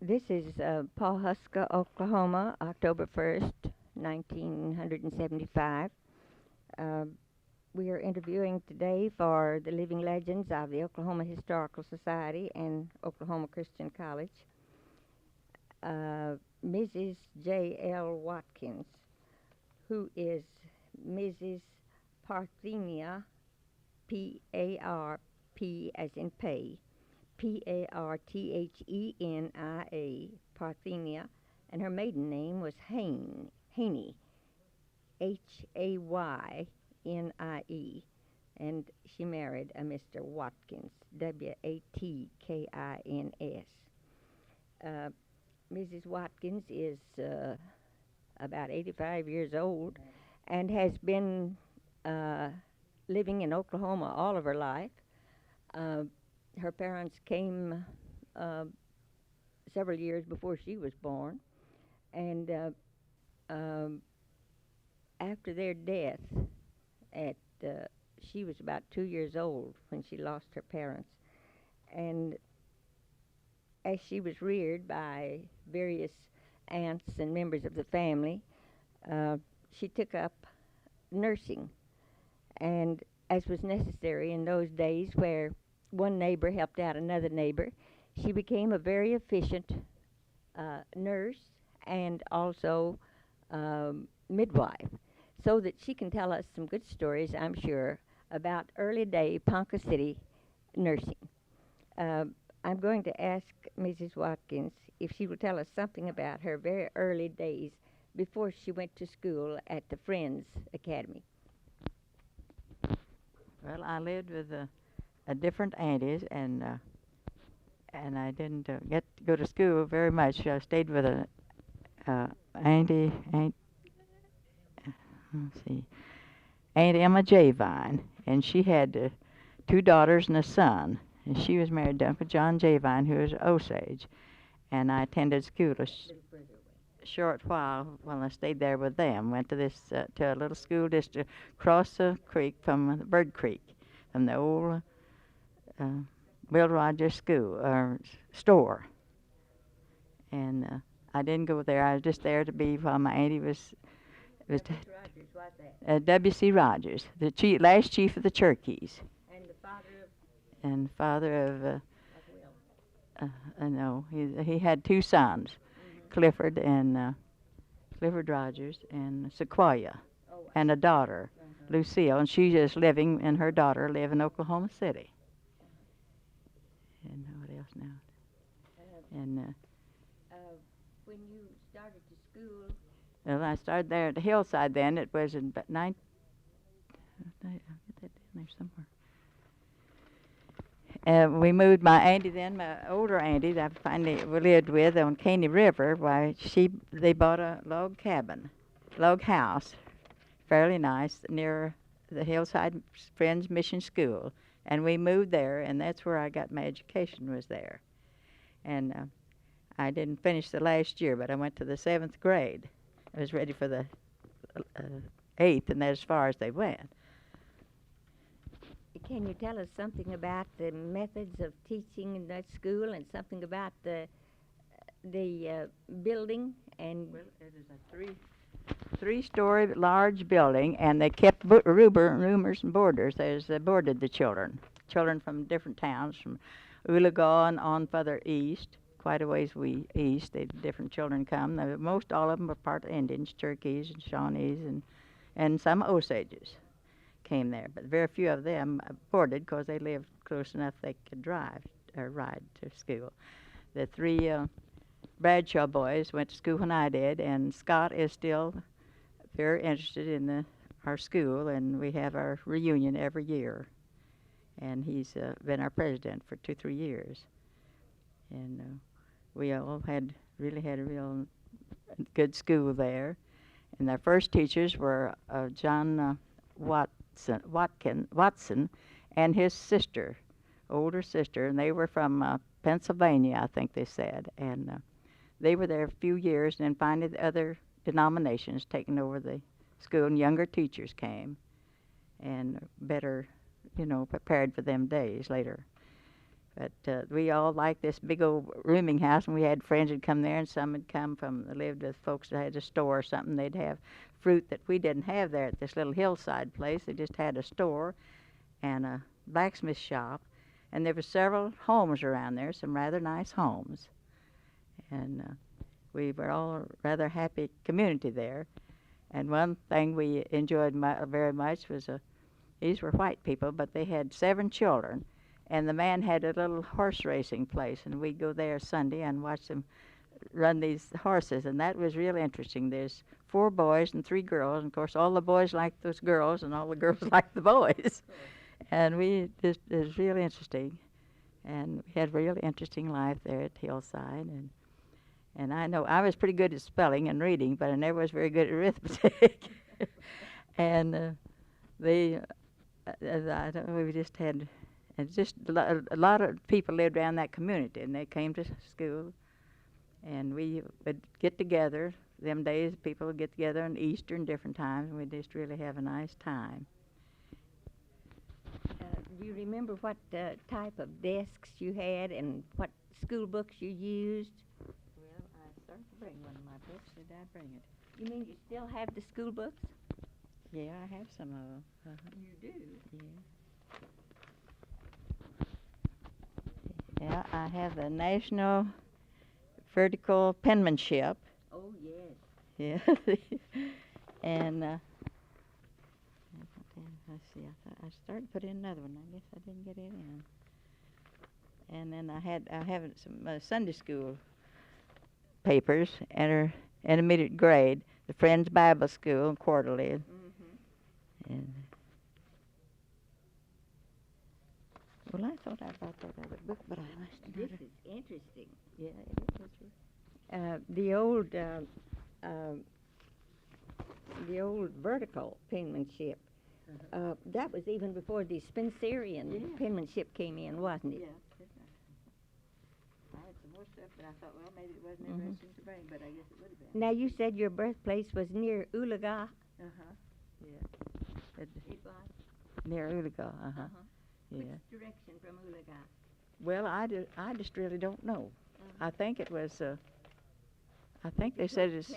This is Pawhuska, Oklahoma, October 1st, 1975. Uh, we are interviewing today for the living legends of the Oklahoma Historical Society and Oklahoma Christian College, Mrs. J.L. Watkins, who is Mrs. Parthenia, P-A-R-P as in pay, Parthenia, Parthenia, and her maiden name was Haney, Haynie, and she married a Mr. Watkins, Watkins. Uh, Mrs. Watkins is about 85 years old and has been uh, living in Oklahoma all of her life. Uh, Her parents came uh, several years before she was born, and um, after their death, at she was about 2 years old when she lost her parents, and as she was reared by various aunts and members of the family, uh, she took up nursing, and as was necessary in those days where one neighbor helped out another neighbor, she became a very efficient nurse and also midwife, so that she can tell us some good stories, I'm sure, about early day Ponca City nursing. Uh, I'm going to ask Mrs. Watkins if she will tell us something about her very early days before she went to school at the Friends Academy. Well, I lived with a different aunties, and I didn't get to go to school very much. I stayed with a let's see, Aunt Emma Javine, and she had 2 daughters and a son. And she was married to Uncle John Javine, who was Osage. And I attended school short while I stayed there with them. Went to this to a little school just across the creek from Bird Creek, from the old Will Rogers school or store. And I didn't go there. I was just there to be while my auntie was Rogers was that? W.C. Rogers, the last chief of the Cheroksees, And the father and father of Will. no, he had 2 sons, Mm-hmm. Clifford Rogers and Sequoia, Oh, and a daughter, uh-huh. Lucille, and she's just living, and her daughter live in Oklahoma City. And what else now? And When you started to school, well, I started there at the Hillside then. It was in I'll get that down there somewhere. We moved my auntie then, my older auntie that I finally lived with on Caney River. They bought a log house, fairly nice, near the Hillside Friends Mission School. And we moved there, and that's where I got my education, was there. And I didn't finish the last year, but I went to the 7th grade. I was ready for the 8th, and that's as far as they went. can you tell us something about the methods of teaching in that school and something about the building and? Well, it is a three-story large building, and they kept roomers and boarders. They boarded the children from different towns, from Oologah on further east, quite a ways east. Different children come. Most all of them were part Indians, Cherokees and Shawnees, and some Osages came there. But very few of them boarded because they lived close enough they could drive or ride to school. The 3 Bradshaw boys went to school when I did, and Scott is still very interested in our school, and we have our reunion every year. And he's been our president for 2-3 years. And we all really had a real good school there. And our first teachers were John Watson and his sister, older sister, and they were from Pennsylvania, I think they said. And they were there a few years, and then finally the other denominations taking over the school, and younger teachers came, and better, prepared for them days later. But we all liked this big old rooming house, and we had friends who'd come there, and some had come from, lived with folks that had a store or something. They'd have fruit that we didn't have there at this little hillside place. They just had a store and a blacksmith shop, and there were several homes around there, some rather nice homes. And we were all a rather happy community there. And one thing we enjoyed very much was these were white people, but they had 7 children. And the man had a little horse racing place, and we'd go there Sunday and watch them run these horses, and that was real interesting. There's 4 boys and 3 girls, and of course all the boys liked those girls, and all the girls liked the boys. And it was real interesting, and we had a real interesting life there at Hillside. And I know I was pretty good at spelling and reading, but I never was very good at arithmetic. And we just had. And just a lot of people lived around that community, and they came to school, and we would get together. Them days, people would get together on Easter and different times, and we'd just really have a nice time. Do you remember what type of desks you had and what school books you used? Well, I started to bring one of my books. Did I bring it? You mean you still have the school books? Yeah, I have some of them. You do? Yeah. Yeah, I have the National Vertical Penmanship. Oh, yes. Yeah. And let's see, I started to put in another one. I guess I didn't get it in. And then I have some Sunday school papers, intermediate grade, the Friends Bible School, quarterly. Mm-hmm. And well, I thought I brought that other book, but I must have. This is interesting. Yeah, it is. The old vertical penmanship. That was even before the Spencerian penmanship came in, wasn't it? Yeah. I had some more stuff, but I thought, well, maybe it wasn't interesting to bring, but I guess it would have been. Now, you said your birthplace was near Ulaga. Yeah. It was? Near Ulaga. Yeah. Which direction from Ulaga? Well, I just really don't know. I think it was. I think they said it's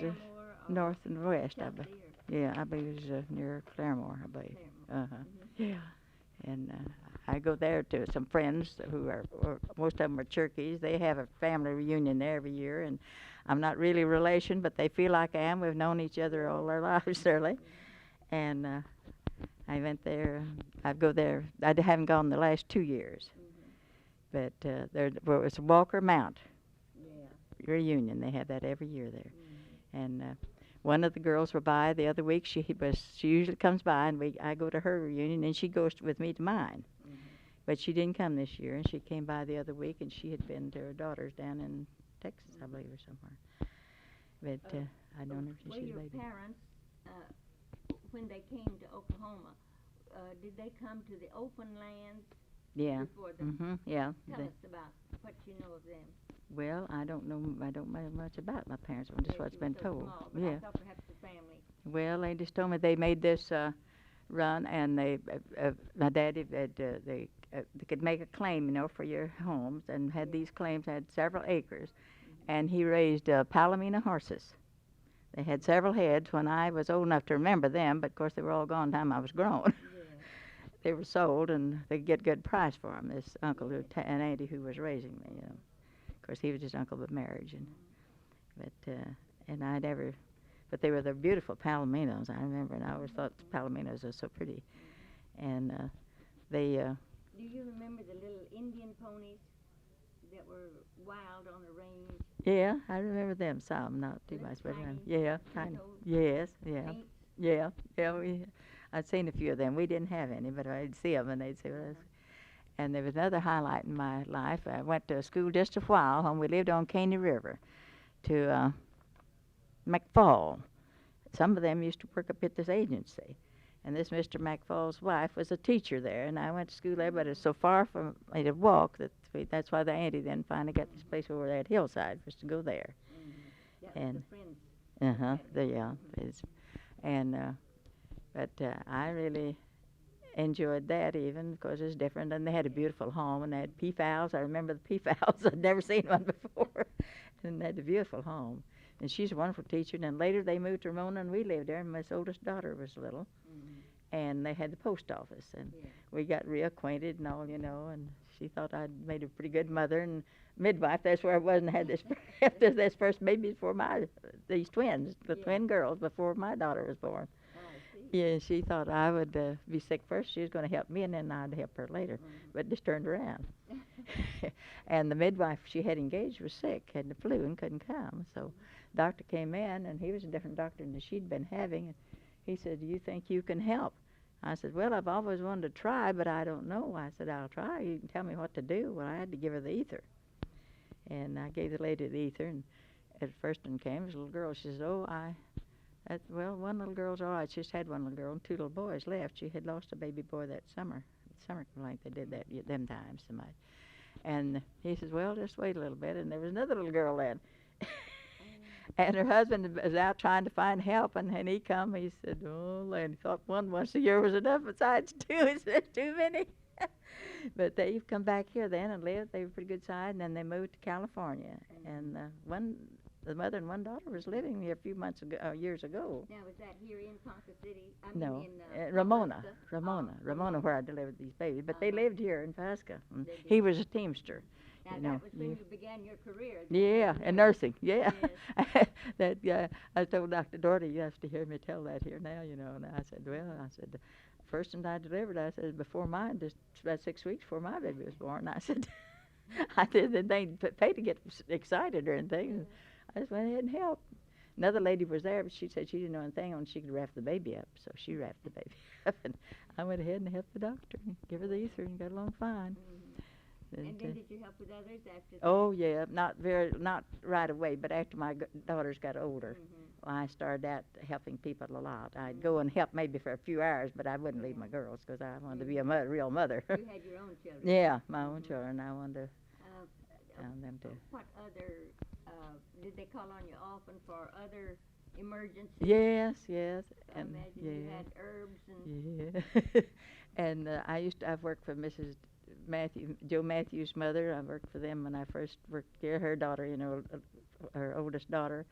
north and west. I believe. Yeah, I believe it's near Claremore. I believe. Yeah. And I go there to some friends who are, most of them are Cherokee. They have a family reunion there every year, and I'm not really a relation, but they feel like I am. We've known each other all our lives, certainly. And I went there. I go there. I haven't gone the last 2 years, but well, it's Walker Mount reunion. They have that every year there, and one of the girls were by the other week. She usually comes by, and I go to her reunion, and she goes with me to mine. But she didn't come this year, and she came by the other week, and she had been to her daughter's down in Texas, I believe, or somewhere. But I don't know if she's a lady. Your parents, when they came to Oklahoma, did they come to the open lands? Yeah. Before them? Yeah. Tell us about what you know of them. Well, I don't know much about my parents. Just what's been told. Small, but I thought perhaps the family. Well, they just told me they made this run, and my daddy they could make a claim, for your homes, and had these claims, had several acres, and he raised Palomino horses. They had several heads when I was old enough to remember them, but of course they were all gone time I was grown. They were sold, and they get good price for them. This uncle and auntie who was raising me, Of course, he was just uncle by marriage, but they were the beautiful Palominos. I remember, and I always thought Palominos are so pretty, and they. Do you remember the little Indian ponies that were wild on the range? Yeah, I remember them some, not too much, but tiny. Yes, yeah. I'd seen a few of them. We didn't have any, but I'd see them, and they'd say, well, and there was another highlight in my life. I went to school just a while when we lived on Caney River to McFall. Some of them used to work up at this agency. And this Mr. McFall's wife was a teacher there, and I went to school there, but it's so far from me to walk that's why the auntie then finally got this place over there at Hillside for us to go there. And but I really enjoyed that even because it's different. And they had a beautiful home, and they had peafowls. I remember the peafowls. I'd never seen one before. And they had a beautiful home. And she's a wonderful teacher. And then later they moved to Ramona, and we lived there. And my oldest daughter was little. And they had the post office. And we got reacquainted and all, you know. And she thought I'd made a pretty good mother and midwife. That's where I was, and had this this first baby for these twins, the twin girls, before my daughter was born. Yeah, she thought I would be sick first. She was going to help me, and then I'd help her later. But it just turned around. And the midwife she had engaged was sick, had the flu, and couldn't come. So the doctor came in, and he was a different doctor than she'd been having. And he said, "Do you think you can help?" I said, "Well, I've always wanted to try, but I don't know." I said, "I'll try. You can tell me what to do." Well, I had to give her the ether. And I gave the lady the ether, and at first one came, this little girl. She said, well, one little girl's all right. She just had one little girl and two little boys left. She had lost a baby boy that summer. Summer complaint, they did that them times so much. And he says, "Well, just wait a little bit." And there was another little girl then. And her husband was out trying to find help, and he come. He said, "Oh," and he thought one once a year was enough. Besides two, he said, "Too many." But they've come back here then and lived. They were pretty good side, and then they moved to California. And the mother and one daughter was living here a few years ago. Now, was that here in Ponca City? No, in Ramona, Ramona, where I delivered these babies. But they lived here in Pawhuska. He was a teamster. Now, you that know, was when you began your career. Yeah, and nursing, yeah. Yes. I told Dr. Doherty, "You have to hear me tell that here now, you know." And I said, first one I delivered, I said, before mine, just about 6 weeks before my baby was born. I said, I didn't pay to get excited or anything. I just went ahead and helped. Another lady was there, but she said she didn't know anything on she could wrap the baby up, so she wrapped the baby up. And I went ahead and helped the doctor and give her the ether and got along fine. And then did you help with others after that? Oh yeah, not right away, but after my daughters got older, I started out helping people a lot. I'd go and help maybe for a few hours, but I wouldn't leave my girls because I wanted to be a real mother. You had your own children. Yeah, my own children. I wanted to them to. What other, did they call on you often for other emergencies? Yes. I imagine you had herbs and... Yeah. And I've worked for Mrs. Joe Matthews' mother. I worked for them when I first worked here. Her daughter, you know, her oldest daughter,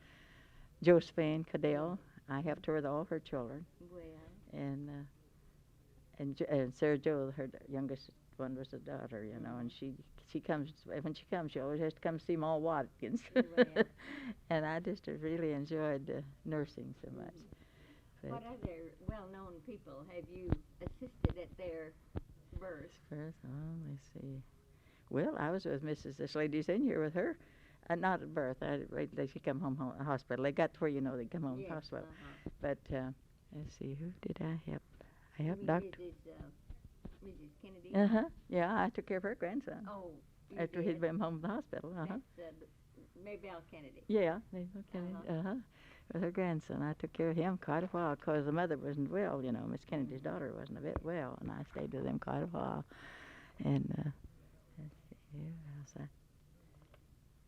Josephine Cadell. I helped her with all her children. Well. And Sarah Jo, her youngest one, was a daughter, you know, and she comes, when she comes, she always has to come see Ma Watkins. Well. And I just really enjoyed nursing so much. But What other well-known people have you assisted at their birth? first, let's see. Well, I was with this lady's in here with her. Not at birth. She come home hospital. They got to where, you know, they come home Yes, hospital. But let's see, who did I help? I helped You Dr. mean Mrs. Kennedy? Yeah, I took care of her grandson Oh, you after did. he'd been home from the hospital. That's Maybelle Kennedy. Yeah, with her grandson. I took care of him quite a while because the mother wasn't well, you know. Miss Kennedy's daughter wasn't a bit well, and I stayed with them quite a while. And let's see, who else?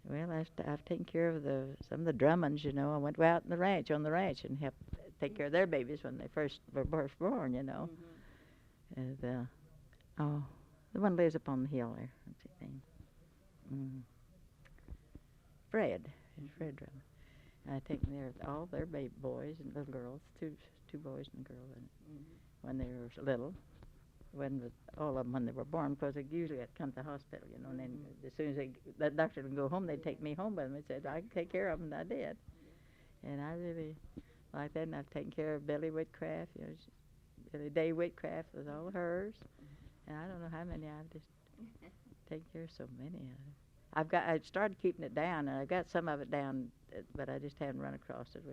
Well, I've taken care of some of the Drummonds, you know. I went out on the ranch and helped take care of their babies when they were first born, you know. And the one lives up on the hill there. What's his name? Fred. It's Fred Drummond. I take care of all their baby boys and little girls, two boys and a girl, when they were little. All of them when they were born, because they usually had to come to the hospital, you know. And then as soon as that doctor would go home, they'd take me home with them. They said I could take care of them, and I did. And I really like that. And I've taken care of Billy Whitcraft. You know, Billy Day Whitcraft was all hers. And I don't know how many. I've just taken care of so many of them. I started keeping it down, and I got some of it down, but I just haven't run across it.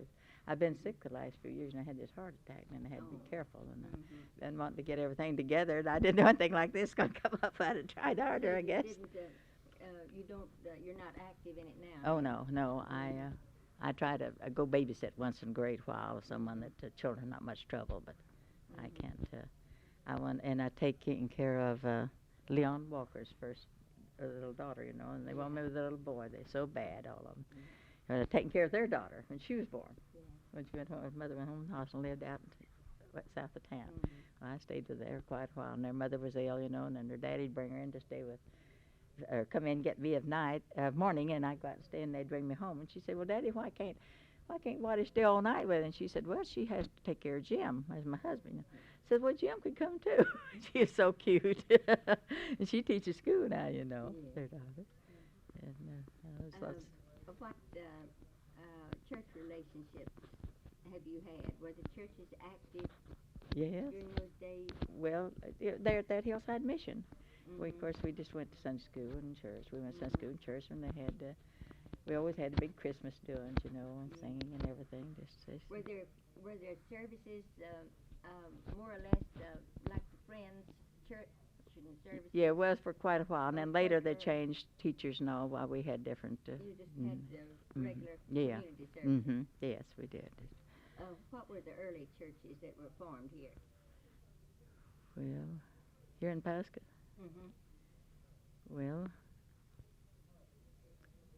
I've been sick the last few years, and I had this heart attack, and I had to be careful, and I've been wanting to get everything together, and I didn't know anything like this going to come up. I'd have tried harder, I guess. You're not active in it now? Oh, no. I try to go babysit once in a great while with someone that the children not much trouble, but I can't. And I take care of Leon Walker's first little daughter, you know, and they want me with the little boy. They're so bad, all of them. And I've taken care of their daughter when she was born. When she went home, her mother went home from the hospital and lived out south of town. Well, I stayed with her quite a while, and their mother was ill, you know, and then their daddy'd bring her in to stay with, or come in and get me of morning, and I'd go out and stay, and they'd bring me home. And she said, "Well, Daddy, why can't Waddy stay all night with her?" And she said, "Well, she has to take care of Jim, as my husband." I said, "Well, Jim could come too." She is so cute, and she teaches school now, you know, their daughter. And what church relationships have you had? Were the churches active yes. during those days? Well, they're at that Hillside Mission. Of course, we just went to Sunday school and church. We went to Sunday school and church, and they had, we always had a big Christmas doings, you know, and singing and everything. Were there services more or less like the Friends Church and services? Yeah, it was for quite a while, and then later they changed teachers and all while we had different. You just had the regular community services. Yes, we did. What were the early churches that were formed here? Well, here in Pawhuska? Well,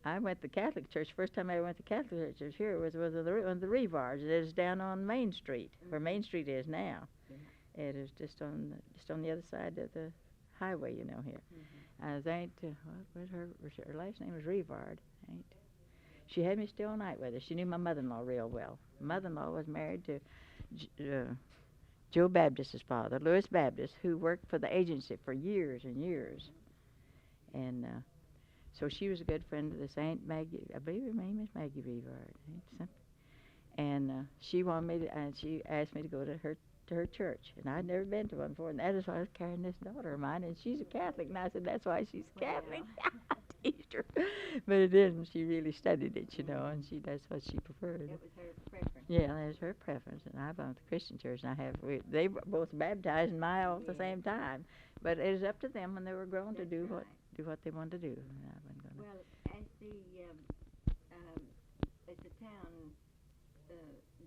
I went to Catholic church. First time I ever went to Catholic church here was the Revards. It is down on Main Street, where Main Street is now. It is just on the other side of the highway, you know, here. What was her last name was Revard. She had me stay all night with her. She knew my mother-in-law real well. Mother-in-law was married to Joe Baptist's father, Louis Baptist, who worked for the agency for years and years. And so she was a good friend of this Aunt Maggie. I believe her name is Maggie Revard. And she asked me to go to her church, and I'd never been to one before, and that is why I was carrying this daughter of mine, and she's a Catholic, and I said, "That's why she's Catholic." I teased her, but it isn't. She really studied it, you know, and that's what she preferred. That was her preference. Yeah, that was her preference, and I belong to the Christian church, and they were both baptized in my all at the same time, but it was up to them when they were grown to do what they wanted to do. And I wasn't gonna. Well, as the town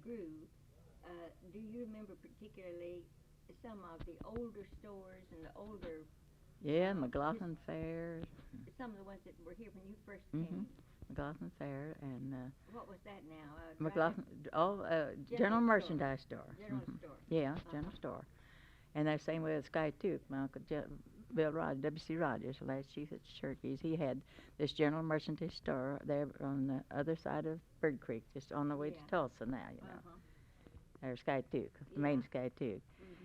grew, do you remember particularly some of the older stores and the older? Yeah, McLaughlin Fair. Some of the ones that were here when you first came. McLaughlin Fair and. What was that now? McLaughlin, General Merchandise Store. General store. Yeah, General Store. And that same way with Sky Tooth, my Uncle Bill Rogers, W.C. Rogers, the last chief at Cherokee, he had this General Merchandise Store there on the other side of Bird Creek, just on the way to Tulsa now, you know. Or Sky Tooth, the main Sky Tooth.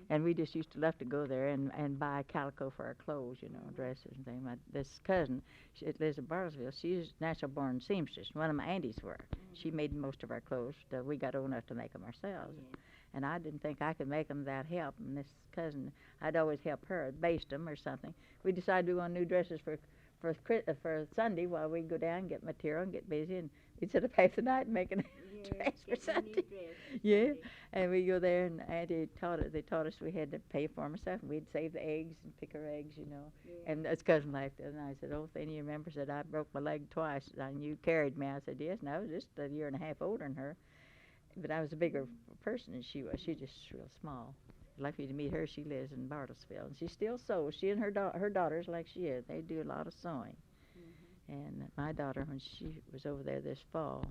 And we just used to love to go there and buy calico for our clothes, you know, dresses and things. This cousin, she lives in Bartlesville. She's natural-born seamstress. One of my aunties were. She made most of our clothes. We got old enough to make them ourselves. And I didn't think I could make them without help. And this cousin, I'd always help her, baste them or something. We decided we wanted new dresses for Sunday while we'd go down and get material and get busy. And we'd sit up half the night making a dress for Sunday. Yeah, and we go there, and Auntie they taught us we had to pay for them and stuff, and we'd save the eggs and pick our eggs, you know. And this cousin laughed, and I said, "Oh, Fanny, you remember?" Said, "I broke my leg twice, and you carried me." I said, "Yes," and I was just a year and a half older than her, but I was a bigger person than she was. She was just real small. Lucky to meet her. She lives in Bartlesville, and she still sews. She and her daughters, like she is, they do a lot of sewing. And my daughter, when she was over there this fall,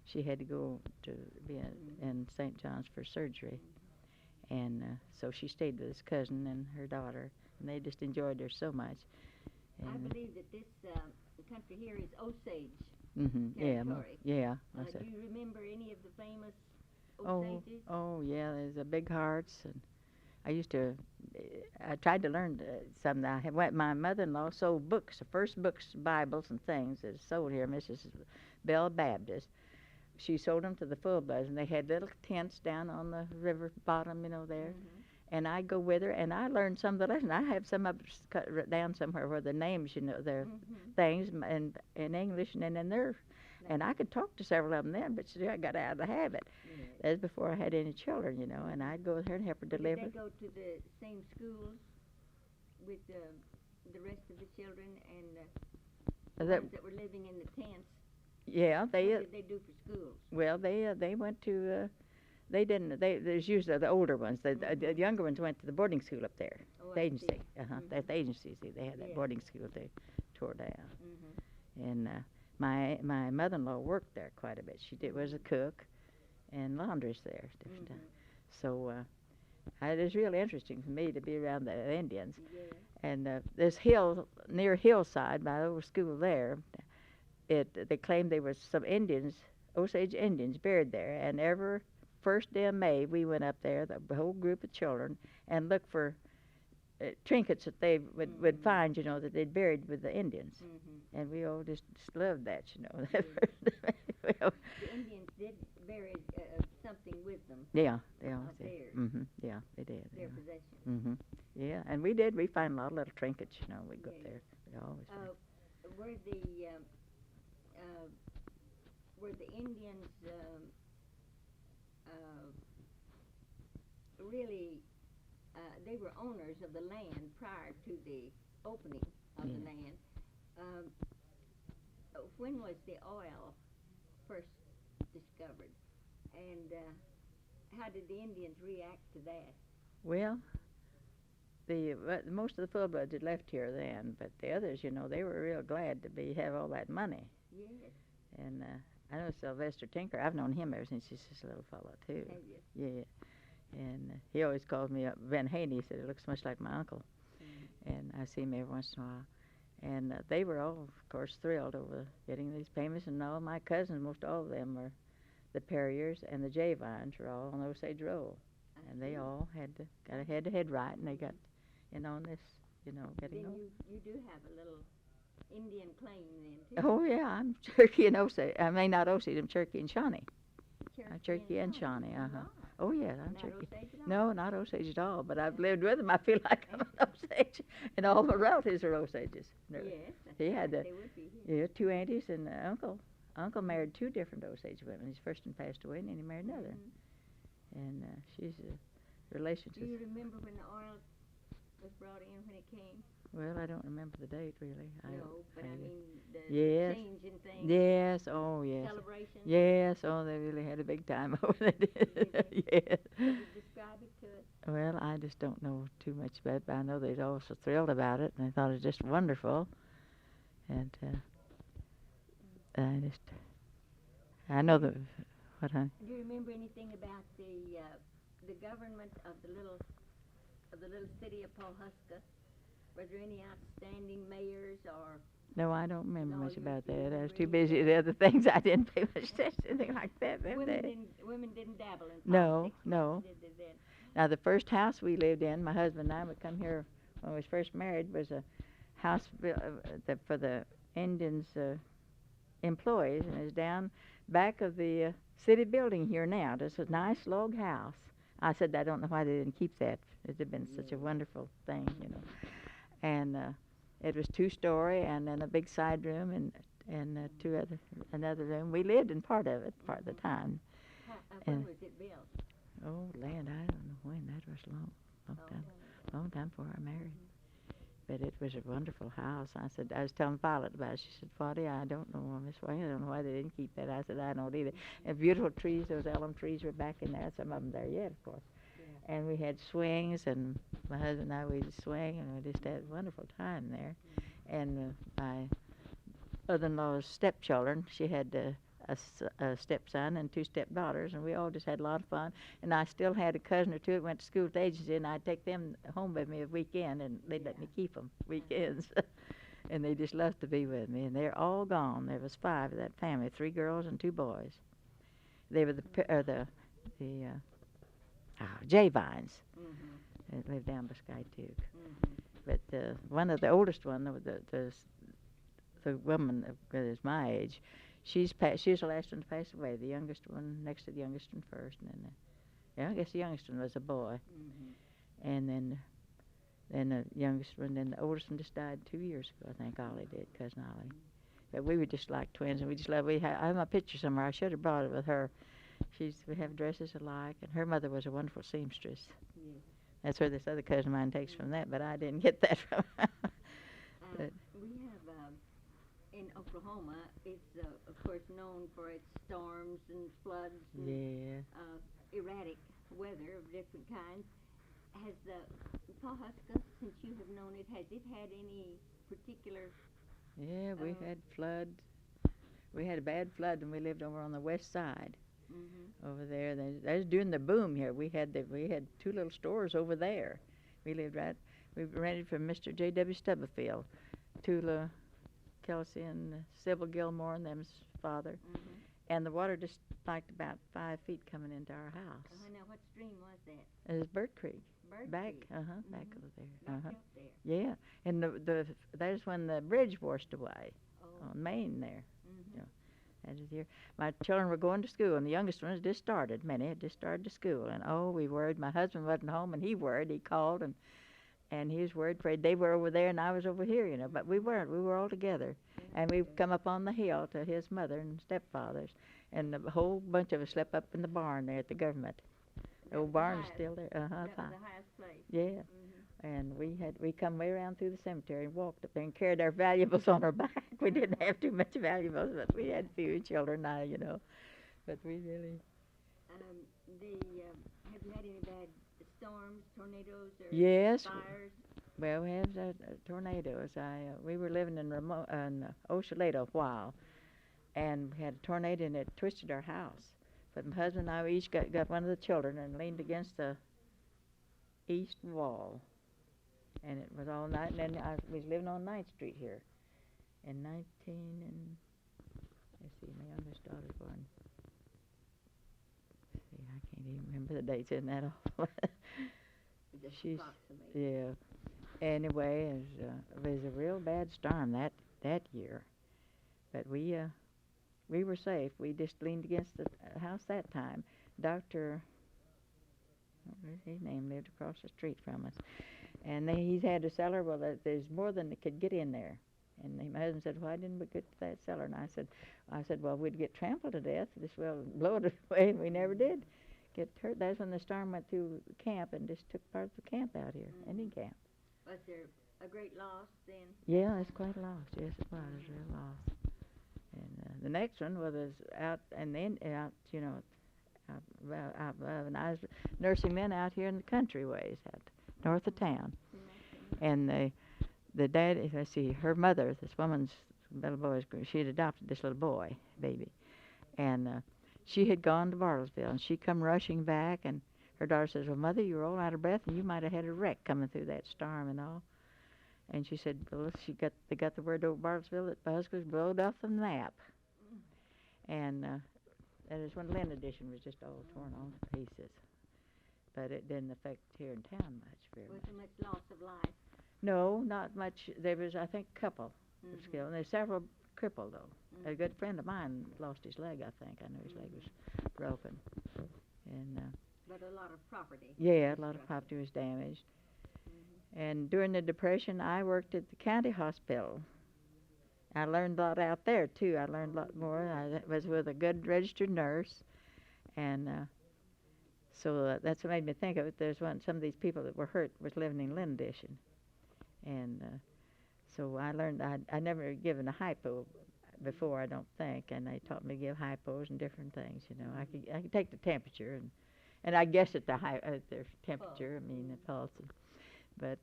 she had to go to be in St. John's for surgery. And so she stayed with this cousin and her daughter, and they just enjoyed her so much. And I believe that this country here is Osage Yeah, territory. yeah. Do you remember any of the famous Osages? Oh, yeah, there's a Big Hearts, and I tried to learn some. My mother-in-law sold books, the first books, Bibles and things that is sold here, Mrs. Bell Baptist. She sold them to the full-bloods, and they had little tents down on the river bottom, you know, there. And I'd go with her, and I learned some of the lessons. I have some of it cut down somewhere where the names, you know, their things and in English, and then in their, and I could talk to several of them then, but still I got out of the habit. That was before I had any children, you know, and I'd go with her and help her deliver. Did they go to the same schools with the rest of the children and the ones that were living in the tents? Yeah, What did they do for schools? Well, they went to. They didn't. There's usually the older ones. The younger ones went to the boarding school up there. Oh, The agency. That's the agency. See, they had that boarding school they tore down. And my mother-in-law worked there quite a bit. She was a cook and laundress there. So it is real interesting for me to be around the Indians. Yeah. And this hill near Hillside, by the old school there, they claimed there was some Indians, Osage Indians, buried there. And every first day of May, we went up there, the whole group of children, and looked for trinkets that they would find, you know, that they'd buried with the Indians. Mm-hmm. And we all just loved that, you know. The Indians did bury something with them. Yeah, they always Of did. theirs. Mm-hmm. Yeah, they did. Their Yeah. possession. Mm-hmm. Yeah, and we did. We find a lot of little trinkets, you know. We'd go up there. We always did. Were the Indians really? They were owners of the land prior to the opening of the land. When was the oil first discovered, and how did the Indians react to that? Well, most of the full-bloods had left here then, but the others, you know, they were real glad to have all that money. Yes. And I know Sylvester Tinker. I've known him ever since he's just a little fellow too. Have you? Yeah. And he always calls me Ben Haney. He said it looks much like my uncle. And I see him every once in a while. And they were all, of course, thrilled over getting these payments. And all my cousins, most all of them, were the Perriers and the Javines were all on Osage Roll. And they all had to got a head-to-head right, and they got in on this, you know, getting Then on. you do have a little Indian claim then too. Oh yeah, I'm Cherokee and Osage. I mean not Osage. I'm Cherokee and Shawnee. Cherokee and Shawnee. Shawnee. Uh-huh. Wow. Oh yeah, I'm Not Cherokee. Osage at all? No, not Osage at all. But I've lived with them. I feel like I'm an Osage, and all my relatives are Osages. Yes. That's He had right, the- they would be here. Yeah, two aunties and uncle. Uncle married two different Osage women. His first one passed away, and then he married another. Mhm. And she's a relation Do you to. remember when the oil was brought in, when it came? Well, I don't remember the date really. No, but I mean the Yes. change in things. Yes. Oh yes. Celebration. Yes. Oh, they really had a big time over there. Yes. Could you describe it to us? Well, I just don't know too much about it, but I know they're all so thrilled about it, and they thought it was just wonderful. And I know what, honey? Do you remember anything about the government of the little city of Pawhuska? Was there any outstanding mayors or? No, I don't remember No, much you about don't that. I was remember too any busy of with other things. I didn't pay much attention to anything like that. Women didn't dabble in No, politics. no. Did they then? Now, the first house we lived in, my husband and I would come here when we was first married, was a house for the Indians' employees, and it's down back of the city building here now. Just a nice log house. I said, I don't know why they didn't keep that. It had been such a wonderful thing, you know. And it was 2-story, and then a big side room, and another room. We lived in part of it, part of the time. When And- was it built? Oh, land, I don't know when. That was long time before I married. But it was a wonderful house. I was telling Violet about it. She said, Fatty, I don't know, Miss Wayne, I don't know why they didn't keep that. I said, I don't either. And beautiful trees, those elm trees were back in there. Some of them there yet, of course. Yeah. And we had swings, and my husband and I, we'd swing, and we just had a wonderful time there. And my mother-in-law's stepchildren, she had a stepson and 2 stepdaughters, and we all just had a lot of fun. And I still had a cousin or two that went to school at the agency, and I'd take them home with me a weekend, and they'd let me keep them weekends. And they just loved to be with me, and they're all gone. There was 5 of that family, 3 girls and 2 boys. They were the Javines. Mm-hmm. They lived down by Skytuke. Mm-hmm. But one of the oldest one, the woman that is my age, she's the last one to pass away. The youngest one, next to the youngest one first, and then I guess the youngest one was a boy, and then the youngest one, then the oldest one just died 2 years ago. I think Ollie did, cousin Ollie. But we were just like twins, and we just loved. I have my picture somewhere. I should have brought it with her. We have dresses alike, and her mother was a wonderful seamstress. Yes. That's where this other cousin of mine takes from that, but I didn't get that from her. But- We have in Oklahoma. It's of course known for its storms and floods and Yeah. erratic weather of different kinds. Has the Pawhuska, since you have known it, has it had any particular? Yeah, we had flood. We had a bad flood when we lived over on the west side. over there. That was during the boom here. We had two little stores over there. We lived right. We rented from Mr. J.W. Stubblefield, Tula Kelsey and Sybil Gilmore and them's father. And the water just spiked about 5 feet coming into our house. Now, what stream was that? It was Bird Creek. Back over there. Back up there. Yeah, and there's when the bridge washed away on Main there. Yeah, that is here. My children were going to school, and the youngest ones just started. Many had just started to school, and we worried. My husband wasn't home, and he worried. He called, and he was worried, afraid they were over there, and I was over here, you know. But we weren't. We were all together, and we come up on the hill to his mother and stepfather's, and the whole bunch of us slept up in the barn there at the government. The old barn's still there. That was the highest place. Yeah. And we come way around through the cemetery and walked up there and carried our valuables on our back. We didn't have too much valuables, but we had few children now, you know. But we really. Have you had any bad storms, tornadoes, or Yes. fires? Well, we had tornadoes. We were living in Oshaleta a while, and we had a tornado and it twisted our house. But my husband and I each got one of the children and leaned against the east wall. And it was all night. And then I was living on 9th Street here. In let's see, my youngest daughter born. Let's see, I can't even remember the dates. Isn't that awful? She's, yeah. Anyway, it was a real bad storm that year. But we were safe. We just leaned against the house that time. Dr. His name lived across the street from us. And he's had a cellar. Well, there's more than could get in there. And my husband said, why didn't we get to that cellar? And I said, well, we'd get trampled to death. This will blow it away. And we never did get hurt. That's when the storm went through camp and just took part of the camp out here, Indian camp. Was there a great loss then? Yeah, it's quite a loss. Yes, it was. It was a real loss. And the next one was out, and then out, you know, out above. And I was nursing men out here in the country ways, out north of town. And the dad, let's see, her mother, this woman's little boy, she had adopted this little boy, baby. And she had gone to Bartlesville, and she come rushing back, and her daughter says, well, Mother, you were all out of breath, and you might have had a wreck coming through that storm and all. And she said, well, they got the word over Bartlesville that Pawhuska was blowed off the map. And that is when Lynn edition was just all torn all to pieces. But it didn't affect here in town much. Was there much loss of life? No, not much. There was, I think, a couple of skilled. And there's several crippled, though. A good friend of mine lost his leg, I think. I know his leg was broken. And but a lot of property. yeah, a lot of property was damaged. And during the Depression, I worked at the county hospital. I learned a lot out there, too. I learned a lot more. I was with a good registered nurse. And so that's what made me think of it. There's some of these people that were hurt was living in Lynn Edition. And so I learned, I'd never given a hypo before, I don't think. And they taught me to give hypos and different things, you know. I could take the temperature, and I guess at their temperature, I mean, the pulse. But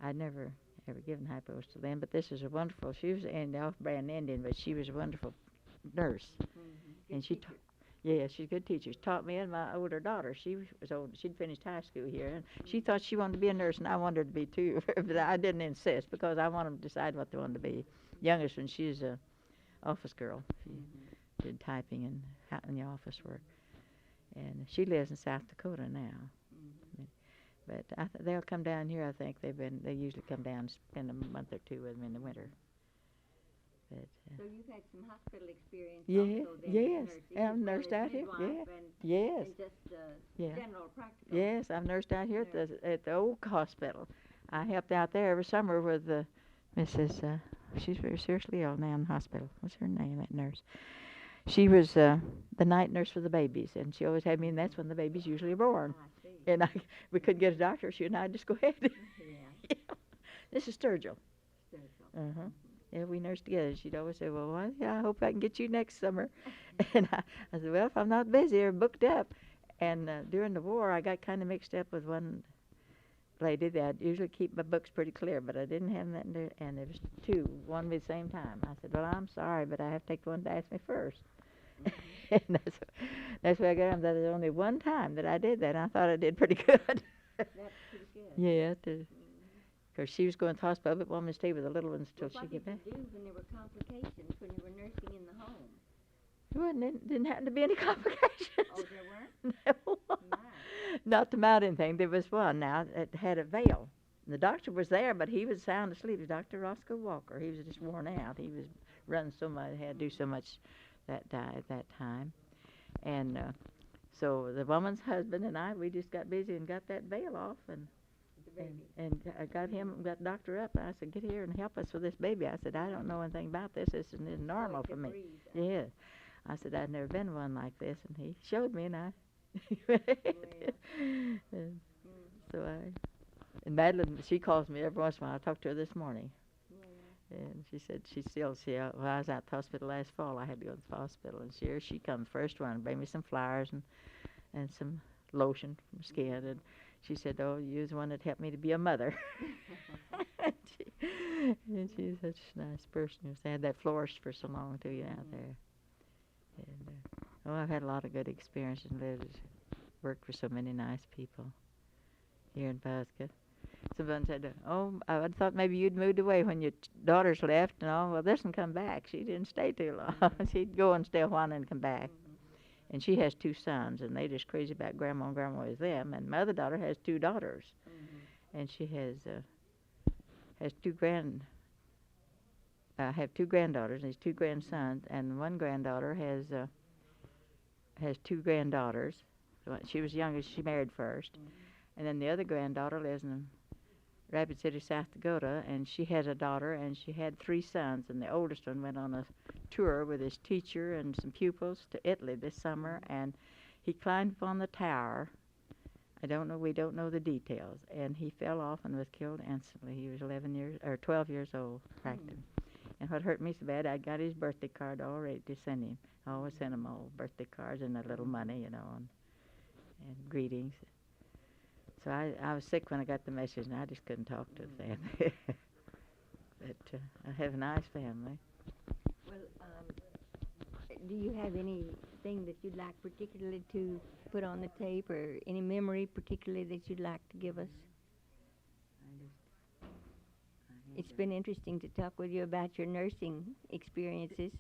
I'd never ever given hypos to them. But this is a wonderful, she was an off-brand Indian, but she was a wonderful nurse. And she yeah, she's a good teacher. She taught me and my older daughter. She was old. She'd finished high school here, and she thought she wanted to be a nurse, and I wanted her to be too. But I didn't insist because I want them to decide what they wanted to be. Youngest one, she's a office girl. She did typing and out in the office work, and she lives in South Dakota now. But they'll come down here. I think they usually come down and spend a month or two with them in the winter. But, so you've had some hospital experience yeah, also then yes. I've nursed out here. Yeah, yes. And just general practical. Yes, I've nursed out here at the old hospital. I helped out there every summer with Mrs. She's very seriously ill now in the hospital. What's her name, that nurse? She was the night nurse for the babies, and she always had me, and that's when the babies usually are born. I see. And we couldn't get a doctor. She and I'd just go ahead. Yeah. This is Sturgill. Sturgill. Yeah, we nursed together. She'd always say, well, yeah, I hope I can get you next summer. And I said, well, if I'm not busy or booked up. And during the war, I got kind of mixed up with one lady that I'd usually keep my books pretty clear, but I didn't have that in there. And there was two, one at the same time. I said, well, I'm sorry, but I have to take the one to ask me first. And that's where I got him. That was only one time that I did that. And I thought I did pretty good. That's pretty good. Yeah, because she was going to the hospital, but wanted me to stay with the little ones till Well, she get back. what did you do when there were complications, when you were nursing in the home? Didn't happen to be any complications. Oh, there weren't? No. My. Not to mount anything. There was one now that had a veil. The doctor was there, but he was sound asleep. It was Dr. Roscoe Walker. He was just worn out. He was running so much, had to do so much at that time. And so the woman's husband and I, we just got busy and got that veil off and I got the doctor up. And I said, get here and help us with this baby. I said, I don't know anything about this. This isn't normal for me. Yeah. I said, I'd never been one like this. And he showed me and I and Madeline, she calls me every once in a while. I talked to her this morning. And she said when I was at the hospital last fall, I had to go to the hospital. And she come first one and bring me some flowers and some lotion from skin. And she said, oh, you was the one that helped me to be a mother. and she's such a nice person. She had that florist for so long, too, out there. And, I've had a lot of good experiences and worked for so many nice people here in Pawhuska. Someone said, oh, I thought maybe you'd moved away when your daughters left and all. Well, this one come back. She didn't stay too long. She'd go and stay a while and come back. And she has 2 sons, and they just crazy about Grandma and Grandma with them. And my other daughter has 2 daughters. And she has 2 I have 2 granddaughters and these 2 grandsons, and one granddaughter has 2 granddaughters. So she was youngest, she married first. And then the other granddaughter lives in Rapid City, South Dakota, and she has a daughter, and she had 3 sons, and the oldest one went on a tour with his teacher and some pupils to Italy this summer, and he climbed up on the tower. We don't know the details, and he fell off and was killed instantly. He was 12 years old, practically. And what hurt me so bad, I got his birthday card already to send him. I always send him all birthday cards and a little money, and greetings. So I was sick when I got the message, and I just couldn't talk to the family. But I have a nice family. Well, do you have anything that you'd like particularly to put on the tape, or any memory particularly that you'd like to give us? It's been interesting to talk with you about your nursing experiences.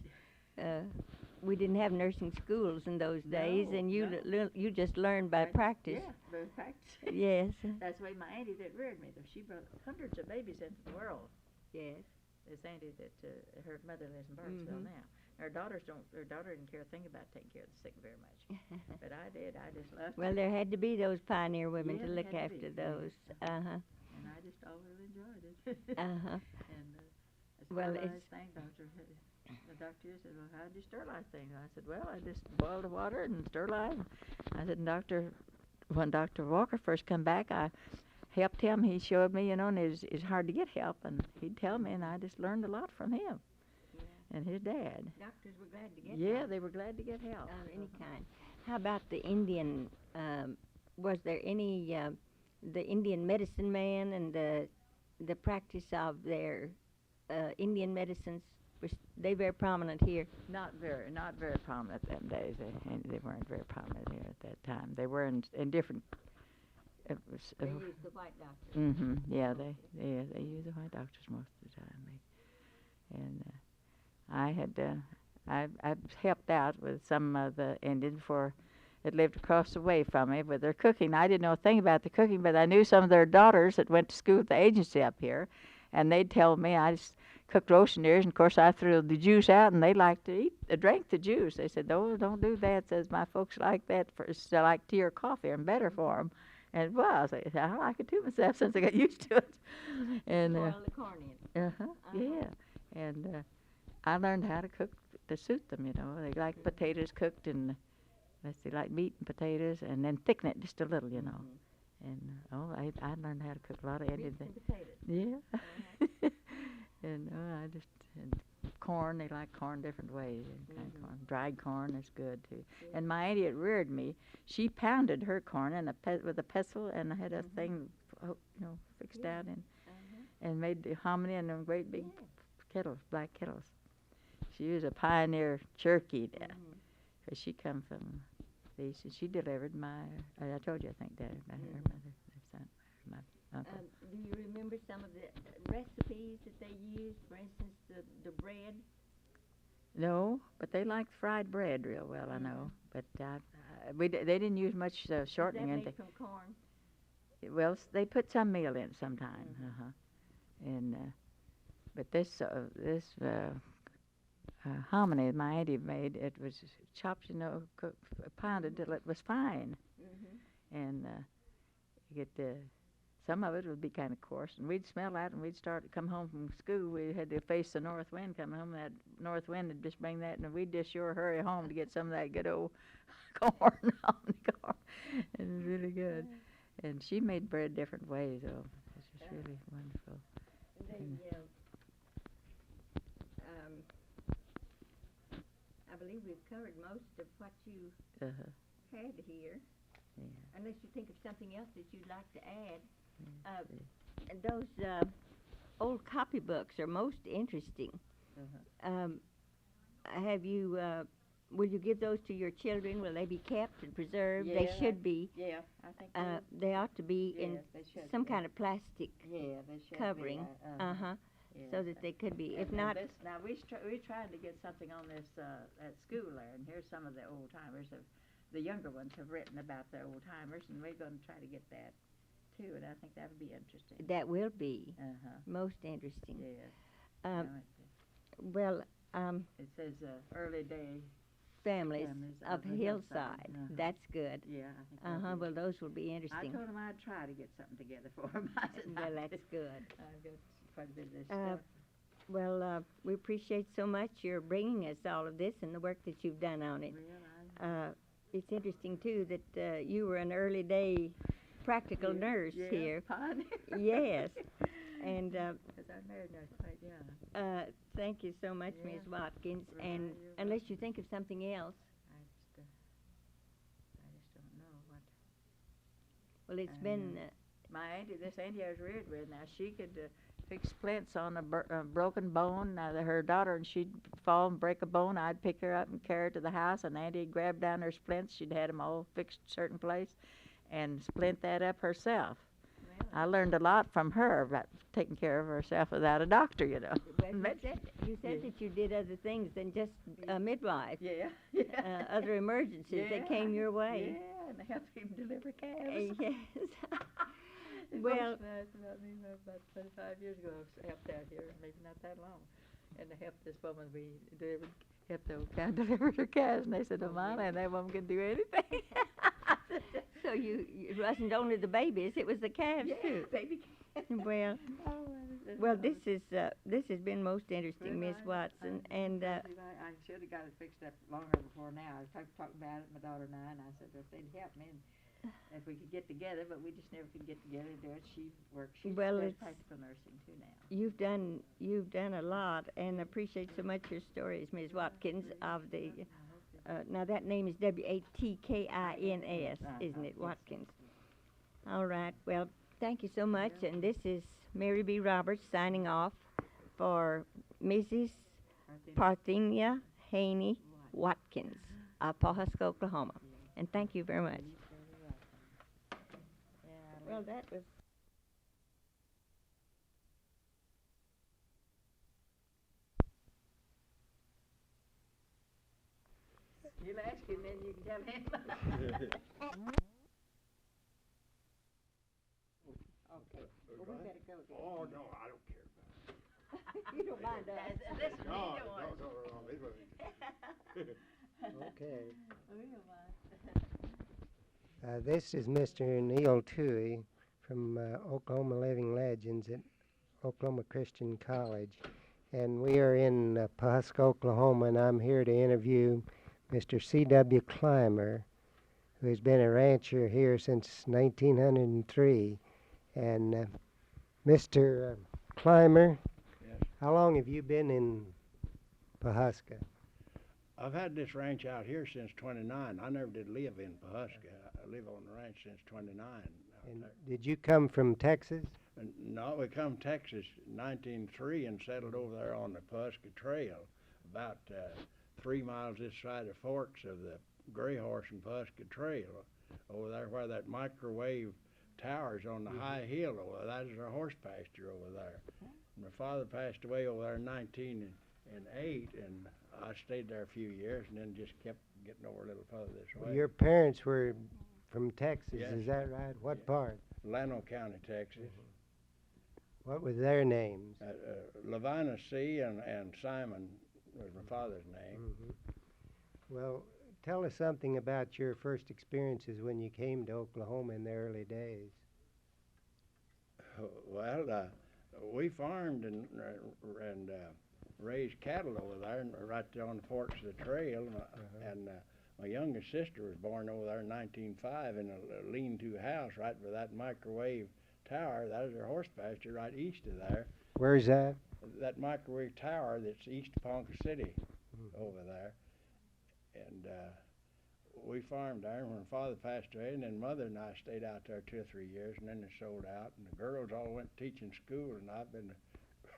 We didn't have nursing schools in those days, and you just learned by practice. Yeah, by practice. Yes. That's the way my auntie that reared me. She brought hundreds of babies into the world. Yes. This auntie that her mother lives in Burnsville now. Her daughter didn't care a thing about taking care of the sick very much. But I did. I just loved Well, there had to be those pioneer women to look had to after be. those. Uh-huh. And I just always enjoyed it. Uh-huh. And Well, it's the doctor said, well, how did you sterilize things? I said, well, I just boiled the water and sterilized. I said, when Dr. Walker first come back, I helped him. He showed me, and it's hard to get help, and he'd tell me, and I just learned a lot from him and his dad. Doctors were glad to get Yeah, help. they were glad to get help. Of any kind. How about the Indian, was there any, the Indian medicine man and the practice of their Indian medicines, was they very prominent here? Not very prominent them days. They weren't very prominent here at that time. They were in different. They used the white doctors. Mm-hmm. Yeah, they use the white doctors most of the time. And I helped out with some of the Indians that lived across the way from me with their cooking. I didn't know a thing about the cooking, but I knew some of their daughters that went to school at the agency up here, and they'd tell me I just cooked ocean ears, and of course I threw the juice out, and they liked to drink the juice. They said, "No, don't do that." Says my folks like that it's like tea or coffee, and better for them. And it was. I like it too myself since I got used to it. And Boil the corn in. yeah. And I learned how to cook to suit them. They like potatoes cooked in. They like meat and potatoes, and then thicken it just a little. And I learned how to cook a lot of Indian things. Yeah. And corn, they like corn different ways. Kind of corn. Dried corn is good too. Yeah. And my auntie that reared me, she pounded her corn with a pestle, and had a thing, fixed out and made the hominy in them great big kettles, black kettles. She was a pioneer Cherokee. 'cause she come from the east, and she delivered my. I told you, I think, Dad, about her mother, her son, my uncle. Do you remember some of the recipes that they used? For instance, the bread. No, but they liked fried bread real well. I know, but they didn't use much shortening. Is And that made from corn? well, they put some meal in sometime. And but this hominy my auntie made, it was chopped, cooked, pounded till it was fine. And some of it would be kind of coarse, and we'd smell that, and we'd come home from school. We had to face the north wind coming home. That north wind would just bring that, and we'd just sure hurry home to get some of that good old corn on the corn. It was really good. And she made bread different ways, though. It was really wonderful. I believe we've covered most of what you had here, unless you think of something else that you'd like to add. And those old copybooks are most interesting. Have you? Will you give those to your children? Will they be kept and preserved? Yeah, they should be. Yeah, I think they ought to be in some kind of plastic they should covering. So that they could be. If not, now we're trying to get something on this at school there, and here's some of the old timers. The younger ones have written about the old timers, and we're going to try to get that too. And I think that would be interesting. That will be most interesting. Yes. Well, it says early day families of Hillside. That's good. Yeah, I think Well, those will be I interesting. told them I'd try to get something together for them. Well, that's good. I've got quite a bit of this stuff. Well, we appreciate so much your bringing us all of this and the work that you've done on it. It's interesting, too, that you were an early day practical nurse here. Pioneer. Yes. And because I married her quite young. thank you so much, Ms. Watkins. And unless you think of something else. I just don't know what. Well, it's been... my auntie, this auntie I was reared with, now she could fix splints on a broken bone. Now her daughter, and she'd fall and break a bone. I'd pick her up and carry her to the house, and Auntie grabbed down her splints. She'd had them all fixed a certain place and splint that up herself. Really? I learned a lot from her about taking care of herself without a doctor, Well, you said that you did other things than just a midwife. Other emergencies that came your way. Yeah, and they helped him deliver calves. Yes. Well, about 25 years ago, I helped out here, maybe not that long, and I helped this woman. We helped the old cow deliver her calves, and they said, "Oh, my land, that woman can do anything." So it wasn't only the babies; it was the calves too. Baby calves. Well, this has been most interesting, Miss Watson, and I should have got it fixed up longer before now. I was talking about it, my daughter and I said if they'd help me. If we could get together, but we just never could get together to do it. She works. She does practical nursing too now. You've done a lot, and appreciate so much your stories, Ms. Watkins. Of the now that name is Watkins, isn't it, Watkins? All right. Well, thank you so much, and this is Mary B. Roberts signing off for Mrs. Parthenia Watkins of Pawhuska, Oklahoma, and thank you very much. Well, that was... You'll ask him, then you can tell him. Okay. Well, we better go then. Oh, no, I don't care about it. You don't mind us. Listen, No, you don't. no. Okay. We don't mind. This is Mr. Neil Toohey from Oklahoma Living Legends at Oklahoma Christian College. And we are in Pawhuska, Oklahoma, and I'm here to interview Mr. C.W. Clymer, who has been a rancher here since 1903. And Mr. Clymer, Yes. how long have you been in Pawhuska? I've had this ranch out here since 29. I never did live in Pawhuska. I live on the ranch since 29. And did you come from Texas? No, we come Texas in 1903 and settled over there on the Pawhuska Trail about 3 miles this side of Forks of the Gray Horse and Pawhuska Trail, over there where that microwave tower's on the high hill over there. That is our horse pasture over there. My father passed away over there in 1908, and I stayed there a few years and then just kept getting over a little further this way. Your parents were from Texas, Yes. is that right? What Yeah. part? Llano County, Texas. What were their names? Lavina C. and Simon was my father's name. Well, tell us something about your first experiences when you came to Oklahoma in the early days. Well, we farmed and raised cattle over there, and right there on the forks of the trail. And my youngest sister was born over there in 1905 in a lean-to house right by that microwave tower. That is our horse pasture right east of there. Where's that? That microwave tower that's east of Ponca City over there. And we farmed there, and when Father passed away, and then Mother and I stayed out there 2 or 3 years, and then they sold out, and the girls all went teaching school, and I've been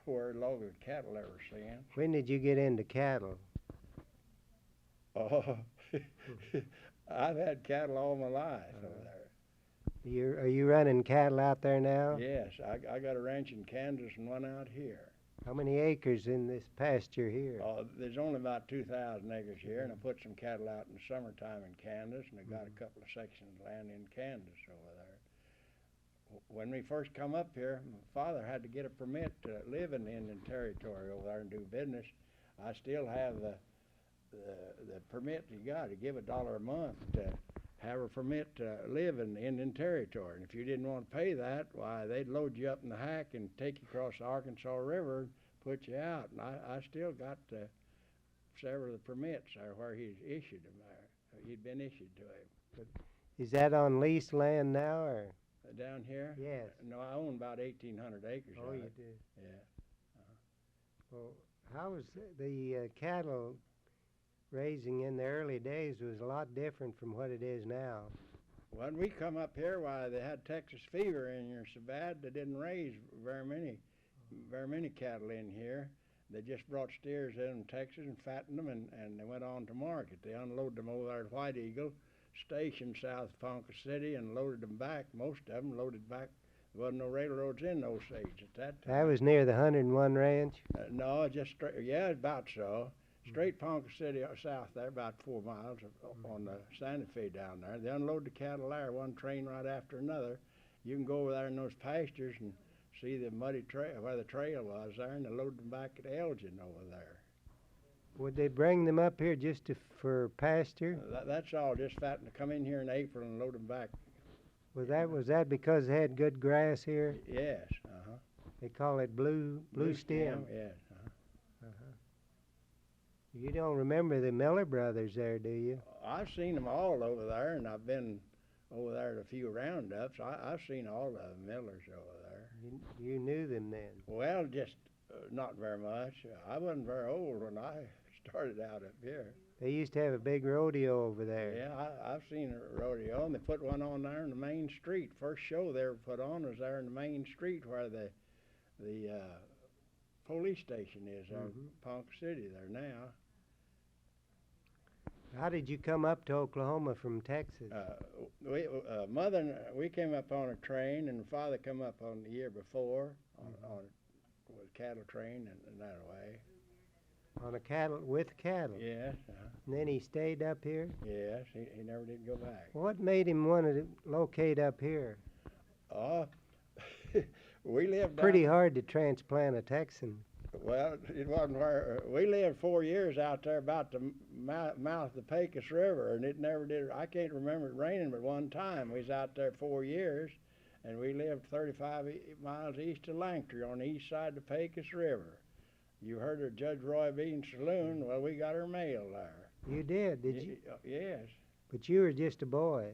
where a log of cattle ever since. When did you get into cattle? Oh, I've had cattle all my life over there. Are you running cattle out there now? Yes, I got a ranch in Kansas and one out here. How many acres in this pasture here? There's only about 2,000 acres here, and I put some cattle out in the summertime in Kansas, and I got a couple of sections of land in Kansas over there. When we first come up here, my father had to get a permit to live in the Indian Territory over there and do business. I still have the permit you got to give $1 a month to have a permit to live in the Indian Territory. And if you didn't want to pay that, why, they'd load you up in the hack and take you across the Arkansas River and put you out. And I still got several of the permits there where he's issued them there. He'd been issued to him. Is that on leased land now, or? Down here? Yes. No, I own about 1,800 acres. Oh, of you it. do? Yeah. Well, how was the cattle raising in the early days was a lot different from what it is now. When we come up here, why, they had Texas fever in here so bad they didn't raise very many cattle in here. They just brought steers in from Texas and fattened them, and they went on to market. They unloaded them over there at White Eagle Station south of Ponca City and loaded them back. Most of them loaded back. There wasn't no railroads in those states at that time. That was near the 101 Ranch? No, just straight, yeah, about so. Straight Ponca City south there, about 4 miles on the Santa Fe down there. They unload the cattle there, one train right after another. You can go over there in those pastures and see the muddy trail, where the trail was there, and they load them back at Elgin over there. Would they bring them up here just for pasture? That's all, just fatten to come in here in April and load them back. Was that because they had good grass here? Yes, They call it blue stem. Yes, You don't remember the Miller brothers there, do you? I've seen them all over there, and I've been over there at a few roundups. I've seen all the Millers over there. You knew them then? Well, just not very much. I wasn't very old when I started out up here. They used to have a big rodeo over there. Yeah, I've seen a rodeo, and they put one on there in the main street. First show they ever put on was there in the main street where the police station is there in Ponca City there now. How did you come up to Oklahoma from Texas? We came up on a train, and Father come up on the year before on a cattle train and that way. On with cattle? Yes. And then he stayed up here? Yes, he never did go back. What made him want to locate up here? We lived pretty hard to transplant a Texan. Well, it wasn't where we lived 4 years out there about the mouth of the Pecos River, and it never did. I can't remember it raining but one time. We was out there 4 years, and we lived 35 miles east of Langtry on the east side of the Pecos River. You heard of Judge Roy Bean's saloon? Well, we got our mail there. You did you? Yes. But you were just a boy.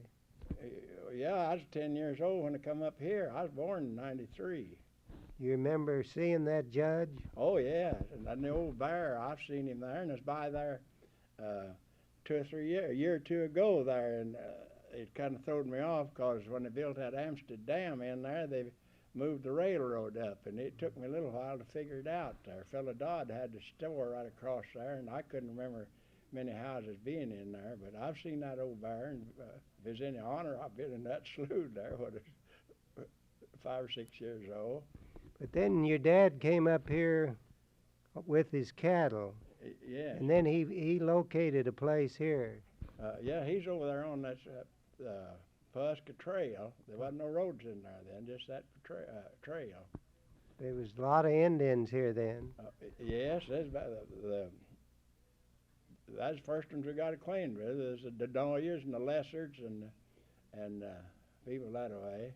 Yeah, I was 10 years old when I come up here. I was born in '93. You remember seeing that judge? Oh, yeah. And the old bear, I've seen him there, and I was by there 2 or 3 years, a year or two ago there, and it kind of throwed me off because when they built that Amstead Dam in there, they moved the railroad up, and it took me a little while to figure it out there. Fella Dodd had the store right across there, and I couldn't remember many houses being in there, but I've seen that old barn. If there's any honor, I've been in that slough there when I was 5 or 6 years old. But then your dad came up here with his cattle, Yeah. and then he located a place here. Yeah, he's over there on that Pawhuska Trail. There wasn't no roads in there then, just that trail. There was a lot of Indians here then. Yes, that's about that's the first ones we got acquainted with. There's the Denoyers and the Lesserts and people that way.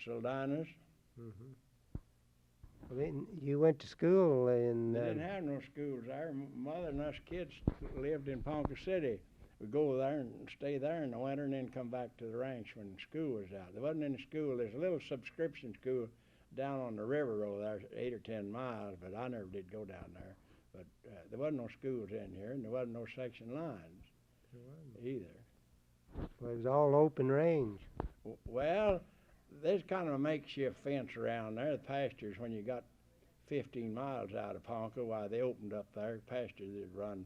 Saldinas. Well, then you went to school in. They didn't have no schools there. Mother and us kids lived in Ponca City. We'd go there and stay there in the winter and then come back to the ranch when school was out. There wasn't any school. There's a little subscription school down on the river over there, 8 or 10 miles, but I never did go down there. But there wasn't no schools in here, and there wasn't no section lines either. Well, it was all open range. Well, there's kind of a makeshift fence around there. The pastures, when you got 15 miles out of Ponca, why they opened up there, pastures that run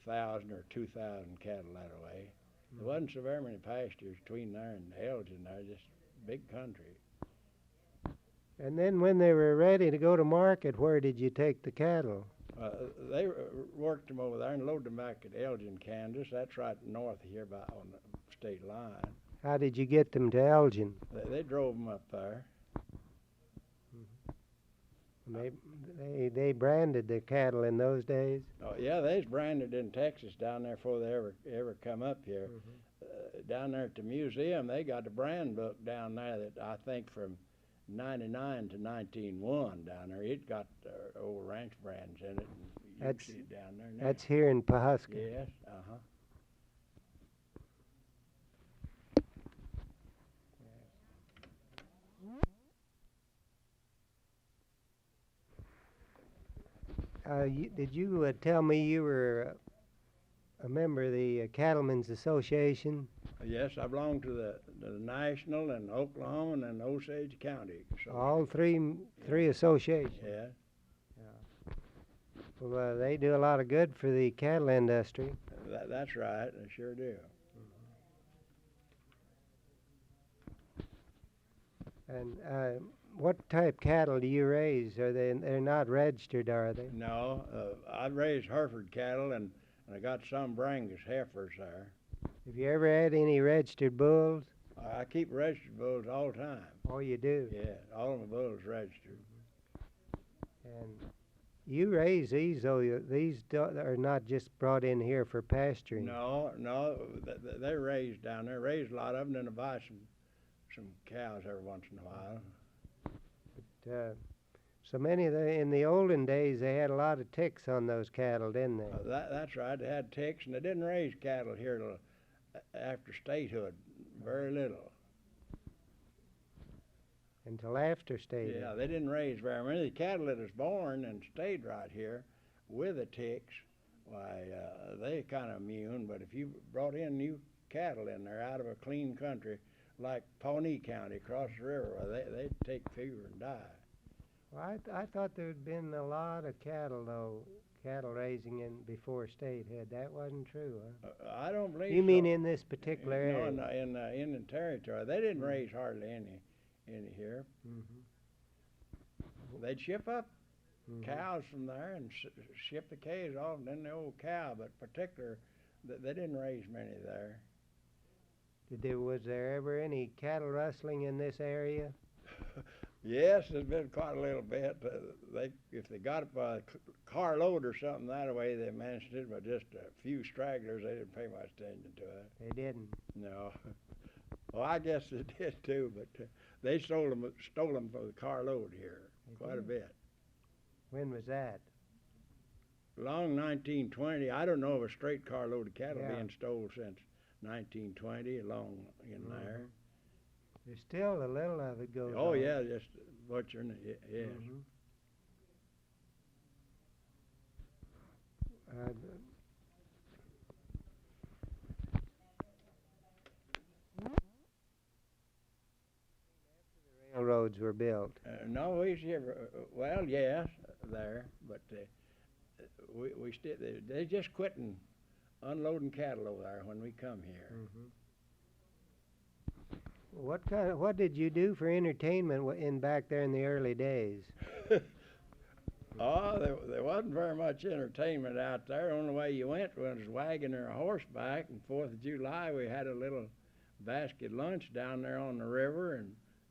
1,000 or 2,000 cattle that way. There wasn't so very many pastures between there and Elgin there, just big country. And then when they were ready to go to market, where did you take the cattle? They worked them over there and loaded them back at Elgin, Kansas. That's right north of here on the state line. How did you get them to Elgin? They drove them up there. They branded the cattle in those days. Oh yeah, they was branded in Texas down there before they ever come up here. Down there at the museum, they got the brand book down there that I think from 99 to 1901 down there. It got old ranch brands in it. And you can see it down there now. That's here in Pawhuska. Yes. Did you tell me you were a member of the Cattlemen's Association? Yes, I belong to the National and Oklahoma and Osage County. All three associations. Yeah. Well, they do a lot of good for the cattle industry. That's right. They sure do. And what type cattle do you raise? They're not registered, are they? No, I raise Hereford cattle and I got some Brangus heifers there. Have you ever had any registered bulls? I keep registered bulls all the time. Oh, you do? Yeah, all of my bulls registered. And you raise these, though. These are not just brought in here for pasturing. No, they're raised down there. Raise a lot of them, then I buy some cows every once in a while. But, so many in the olden days, they had a lot of ticks on those cattle, didn't they? That's right. They had ticks, and they didn't raise cattle here till after statehood. Very little. Until after statehood. Yeah, they didn't raise very many. The cattle that was born and stayed right here with the ticks, why, they kind of immune. But if you brought in new cattle in there out of a clean country, like Pawnee County across the river, well, they'd take fever and die. Well, I thought there'd been a lot of cattle, though, cattle raising before statehood. That wasn't true, huh? I don't believe You so. mean in this particular area? No, in the territory. They didn't raise hardly any here. They'd ship up cows from there and ship the calves off, and then the old cow, but particular, they didn't raise many there. Was there ever any cattle rustling in this area? Yes, there's been quite a little bit. If they got it by a carload or something that way, they managed it, but just a few stragglers, they didn't pay much attention to it. They didn't? No. Well, I guess they did too, but they stole them for the carload here, quite a bit. When was that? Long 1920. I don't know of a straight carload of cattle being stole since 1920, along in there. There's still a little of it goes on. Oh, yeah, just butchering it, yes. The railroads were built. No, we ever, well, yes, there, but we still, they just quitting unloading cattle over there when we come here. What did you do for entertainment in back there in the early days? Oh, there wasn't very much entertainment out there. The only way you went was wagon or a horseback. And 4th of July, we had a little basket lunch down there on the river,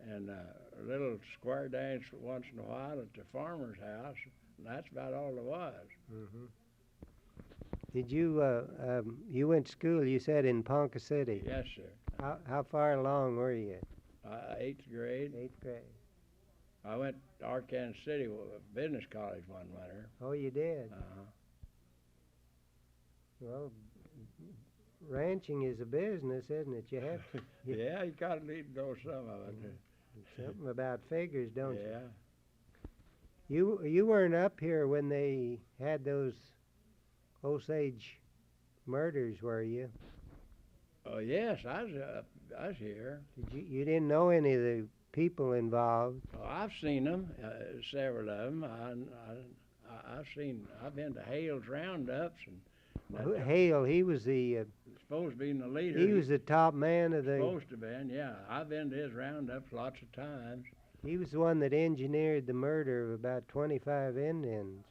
and a little square dance once in a while at the farmer's house. And that's about all there was. Did you you went to school? You said in Ponca City. Yes, sir. How far along were you? 8th grade. 8th grade. I went to Arkansas City Business College one winter. Oh, you did. Well, ranching is a business, isn't it? You have to. Yeah, you gotta need to know some of it. Something about figures, don't Yeah. you? You weren't up here when they had those Osage murders, were you? Oh yes, I was here. You didn't know any of the people involved? Oh, I've seen them, several of them. I've been to Hale's roundups, and Hale, he was the supposed to be the leader. he was the top man of the. Supposed to be, yeah. I've been to his roundups lots of times. He was the one that engineered the murder of about 25 Indians.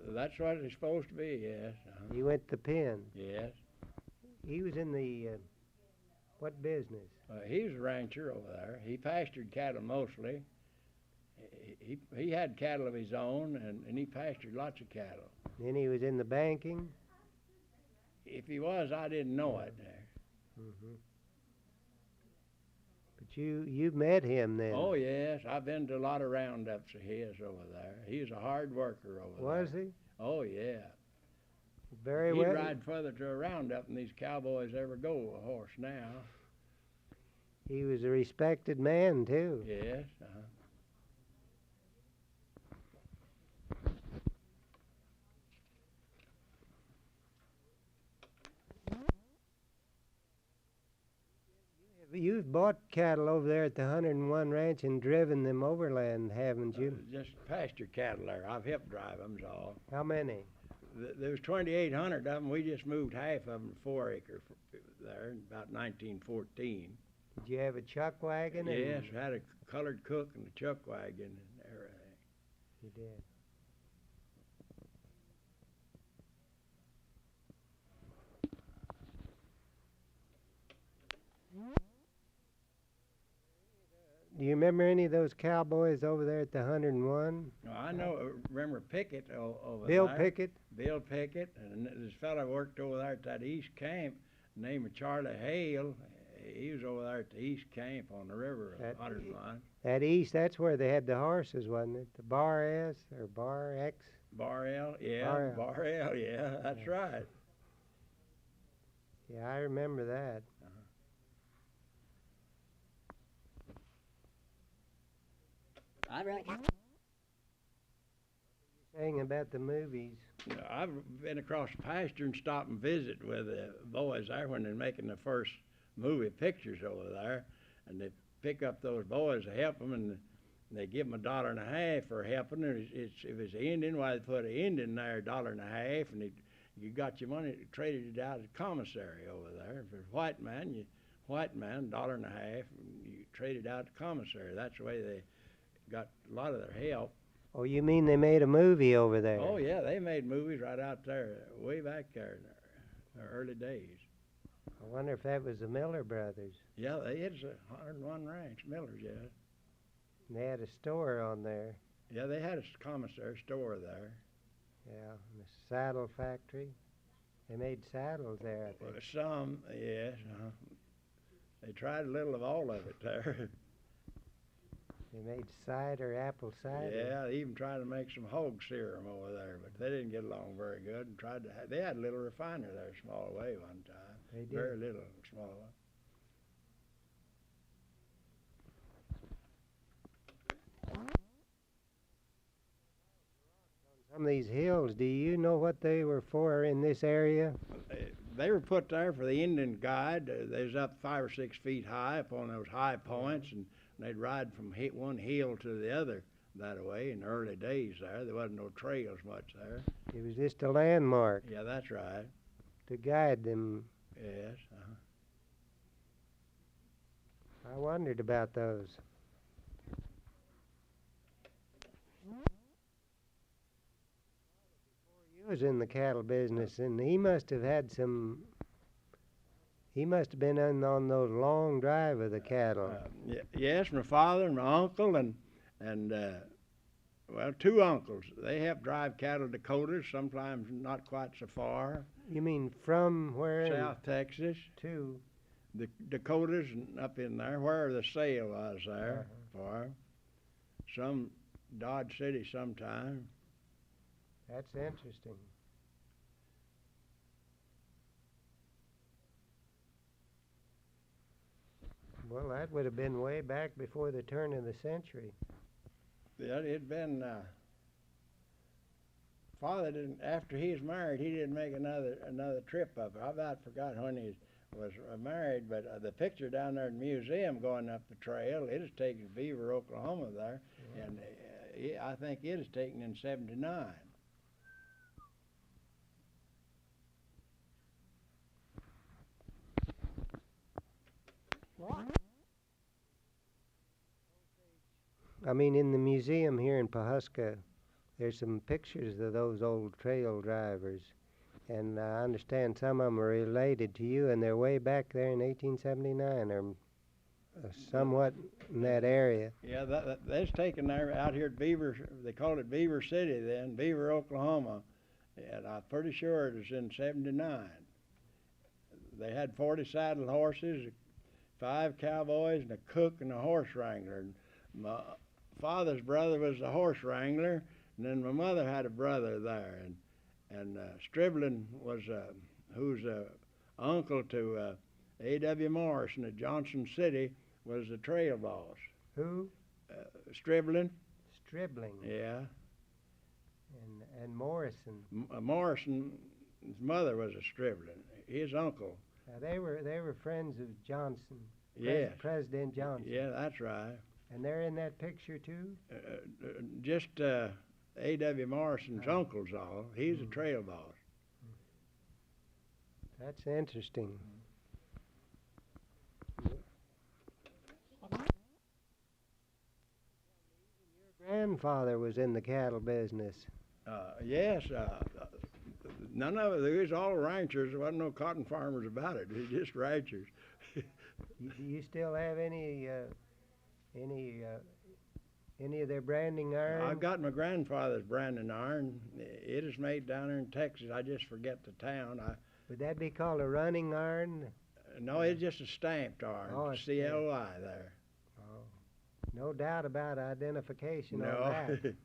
That's what it's supposed to be, yes. He went to Penn. Yes. He was in the what business? He was a rancher over there. He pastured cattle mostly. He had cattle of his own, and he pastured lots of cattle. Then he was in the banking. If he was, I didn't know it. But you met him then. Oh yes, I've been to a lot of roundups of his over there. He was a hard worker over there. Was he? Oh yeah. Very He'd well. ride further to a roundup than these cowboys ever go a horse now. He was a respected man too. Yes. You've bought cattle over there at the 101 Ranch and driven them overland, haven't you? Just pasture cattle there. I've helped drive them, all. How many? There was 2,800 of them. We just moved half of them to 4 acre there in about 1914. Did you have a chuck wagon? Yes, had a colored cook and a chuck wagon and everything. You did. Do you remember any of those cowboys over there at the 101? No, I remember Pickett over Bill there. Pickett? Bill Pickett, and this fellow worked over there at that east camp, named Charlie Hale. He was over there at the east camp on the river, 101. That east, that's where they had the horses, wasn't it? The Bar S or Bar X? Bar L, yeah, Bar L, yeah, that's right. Yeah, I remember that. All right. Saying about the movies. You know, I've been across the pasture and stopped and visit with the boys there when they're making the first movie pictures over there, and they pick up those boys to help them, and they give them $1.50 for helping. And if it's an Indian, why they put an Indian there $1.50, and you got your money traded it out at commissary over there. If it's a white man, $1.50, and you trade it out to commissary. That's the way they got a lot of their help. Oh, you mean they made a movie over there? Oh yeah, they made movies right out there, way back there in their early days. I wonder if that was the Miller brothers. Yeah, it's a 101 Ranch, Miller's, yeah. And they had a store on there. Yeah, they had a commissary store there. Yeah, and a saddle factory. They made saddles there, I think. Some, yes. They tried a little of all of it there. They made cider, apple cider. Yeah, they even tried to make some hog serum over there, but they didn't get along very good. And they had a little refinery there, small way one time. They did. Very little, small one. Some of these hills, do you know what they were for in this area? They were put there for the Indian guide. They was up 5 or 6 feet high up on those high points, and they'd ride from one hill to the other that way in the early days there. There wasn't no trails much there. It was just a landmark. Yeah, that's right. to guide them. Yes. I wondered about those. He was in the cattle business, and he must have had some. He must have been in on those long drive of the cattle. Yes, my father and my uncle and well, two uncles. They helped drive cattle to Dakotas, sometimes not quite so far. You mean from where? South Texas. To. The Dakotas and up in there, where the sale was there for. Some Dodge City sometime. That's interesting. Well, that would have been way back before the turn of the century. Yeah, it'd been. Father didn't. After he was married, he didn't make another trip up. I about forgot when he was married, but the picture down there in the museum going up the trail, it is taken Beaver, Oklahoma there, and I think it is taken in '79. I mean, in the museum here in Pawhuska, there's some pictures of those old trail drivers, and I understand some of them are related to you, and they're way back there in 1879, or somewhat in that area. Yeah, that's taken there out here at Beaver. They called it Beaver City then, Beaver, Oklahoma, and I'm pretty sure it was in '79. They had 40 saddle horses, 5 cowboys, and a cook and a horse wrangler. And my father's brother was a horse wrangler, and then my mother had a brother there, and Striblin was who's uncle to A.W. Morrison at Johnson City, was the trail boss. Who? Striblin. Stribling. Yeah. And Morrison. Morrison's mother was a Striblin. His uncle. They were friends of Johnson. Yes. President Johnson. Yeah, that's right. And they're in that picture too? Just A.W. Morrison's uncle's all. He's a trail boss. That's interesting. Your grandfather was in the cattle business. Yes. None of it. There was all ranchers. There wasn't no cotton farmers about it. It was just ranchers. Do you still have any of their branding iron? I've got my grandfather's branding iron. It is made down there in Texas. I just forget the town. Would that be called a running iron? No, it's just a stamped iron. Oh, CLI there. Oh, no doubt about identification No. on that.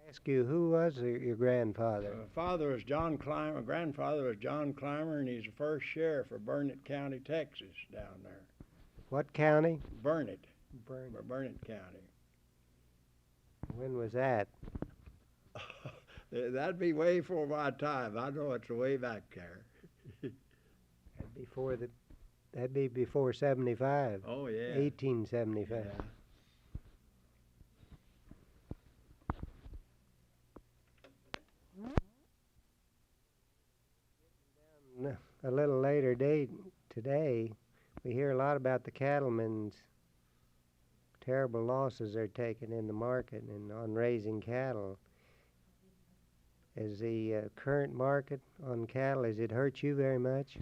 Ask you, who was your grandfather? Father was John Clymer. Grandfather was John Clymer, and he's the first sheriff of Burnett County, Texas, down there. What county? Burnett. Burnett. Burnett County. When was that? That'd be way before my time. I know it's way back there. That'd be before 75. Oh yeah. 1875. Yeah. A little later date today, we hear a lot about the cattlemen's terrible losses they're taking in the market and on raising cattle. Is the current market on cattle, has it hurt you very much?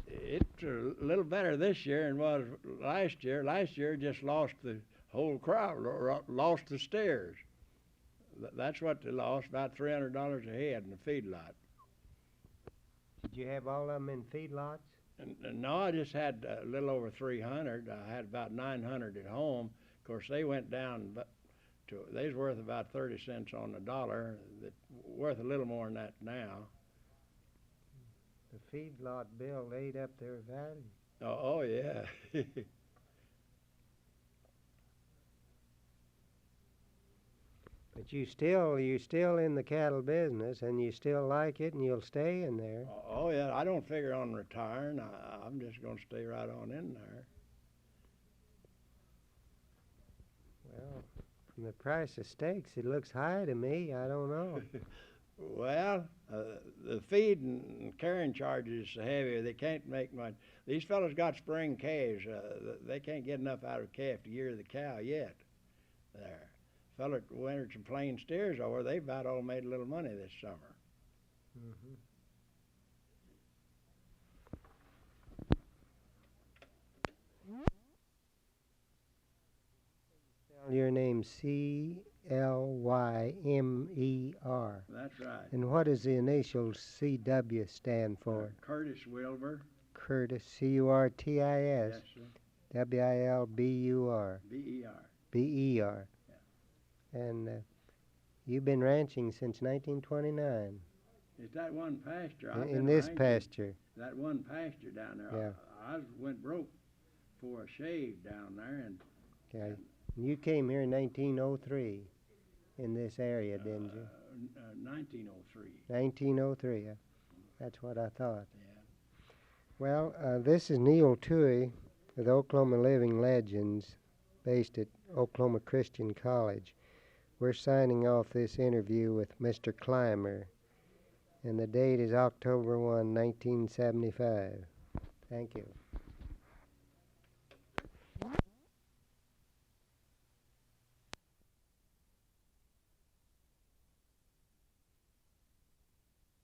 It's a little better this year than was last year. Last year just lost the whole crowd, lost the steers. That's what they lost, about $300 a head in the feedlot. Did you have all of them in feedlots? No, I just had a little over 300. I had about 900 at home. Of course, they went down they was worth about 30 cents on the dollar. Worth a little more than that now. The feedlot bill ate up their value. Oh yeah. But you're still in the cattle business, and you still like it, and you'll stay in there. Oh yeah, I don't figure on retiring. I'm just going to stay right on in there. Well, from the price of steaks, it looks high to me. I don't know. Well, the feed and carrying charges are heavy. They can't make much. These fellows got spring calves. They can't get enough out of a calf to year the cow yet. There. Fella wintered some plain steers over. They about all made a little money this summer. Mm-hmm. Spell your name C-L-Y-M-E-R. That's right. And what does the initial C-W stand for? Curtis Wilbur. Curtis, C-U-R-T-I-S. Yes, sir. W-I-L-B-U-R. B-E-R. B-E-R. And you've been ranching since 1929. It's that one pasture. I've In been this ranching. pasture. That one pasture down there. Yeah. I went broke for a shave down there, and Okay. And you came here in 1903 in this area, didn't you? 1903. 1903. That's what I thought. Yeah. Well, this is Neil Toohey with Oklahoma Living Legends, based at Oklahoma Christian College. We're signing off this interview with Mr. Clymer, and the date is October 1, 1975. Thank you.